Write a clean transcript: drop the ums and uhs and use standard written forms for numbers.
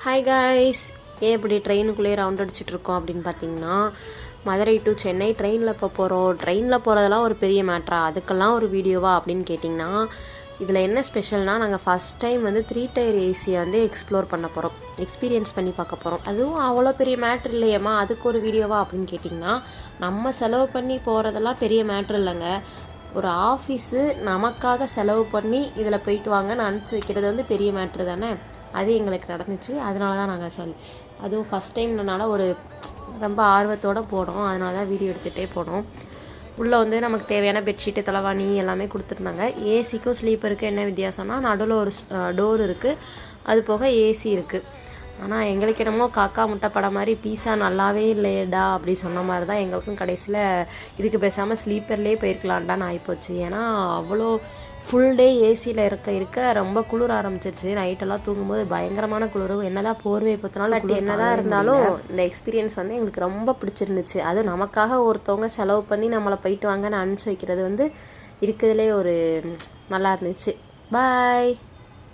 Hi guys, ஏன் இப்படி ட்ரெயினுக்குள்ளேயே round அடிச்சிட்ருக்கோம் அப்படின்னு பார்த்தீங்கன்னா, மதுரை டு சென்னை ட்ரெயினில் இப்போ போகிறோம். ட்ரெயினில் போகிறதெல்லாம் ஒரு பெரிய மேட்ரா, அதுக்கெல்லாம் ஒரு வீடியோவா அப்படின்னு கேட்டிங்கன்னா, இதில் என்ன ஸ்பெஷல்னால் நாங்கள் ஃபஸ்ட் டைம் வந்து 3 டயர் ஏசியை வந்து எக்ஸ்ப்ளோர் பண்ண போகிறோம், எக்ஸ்பீரியன்ஸ் பண்ணி பார்க்க போகிறோம். அதுவும் அவ்வளோ பெரிய மேட்ரு இல்லையம்மா, அதுக்கு ஒரு வீடியோவா அப்படின்னு கேட்டிங்கன்னா, நம்ம செலவு பண்ணி போகிறதெல்லாம் பெரிய மேட்ரு இல்லைங்க. ஒரு ஆஃபீஸு நமக்காக செலவு பண்ணி இதில் போயிட்டு வாங்கன்னு அனுப்பிச்சி வைக்கிறது வந்து பெரிய மேட்ரு தானே. அது எங்களுக்கு நடந்துச்சு. அதனால தான் நாங்கள் அதுவும் ஃபஸ்ட் டைம்னால ஒரு ரொம்ப ஆர்வத்தோடு போனோம். அதனால தான் வீடியோ எடுத்துகிட்டே போனோம். உள்ளே வந்து நமக்கு தேவையான பெட்ஷீட்டு, தலைவாணி எல்லாமே கொடுத்துருந்தாங்க. ஏசிக்கும் ஸ்லீப்பருக்கும் என்ன வித்தியாசம்னா, நடுவில் ஒரு டோர் இருக்குது, அது போக ஏசி இருக்குது. ஆனால் எங்களுக்கு என்னமோ காக்கா முட்டை படம் மாதிரி பீஸா நல்லாவே இல்லையடா அப்படி சொன்ன மாதிரி தான் எங்களுக்கும் கடைசியில் இதுக்கு பேசாமல் ஸ்லீப்பர்லேயே போயிருக்கலான்டான்னு ஆகிப்போச்சு. ஏன்னா அவ்வளோ ஃபுல் டே ஏசியில் இருக்க ரொம்ப குளிர ஆரம்பிச்சிருச்சு. நைட்டெல்லாம் தூங்கும்போது பயங்கரமான குளிரும். என்னதான் போர்வை பற்றினாலும் பட் என்னதான் இருந்தாலும் இந்த எக்ஸ்பீரியன்ஸ் வந்து எங்களுக்கு ரொம்ப பிடிச்சிருந்துச்சு. அதுவும் நமக்காக ஒருத்தவங்க செலவு பண்ணி நம்மளை போயிட்டு வாங்கன்னு அனுப்பிச்சி வைக்கிறது வந்து இருக்கிறதுலே ஒரு நல்லா இருந்துச்சு. பாய்.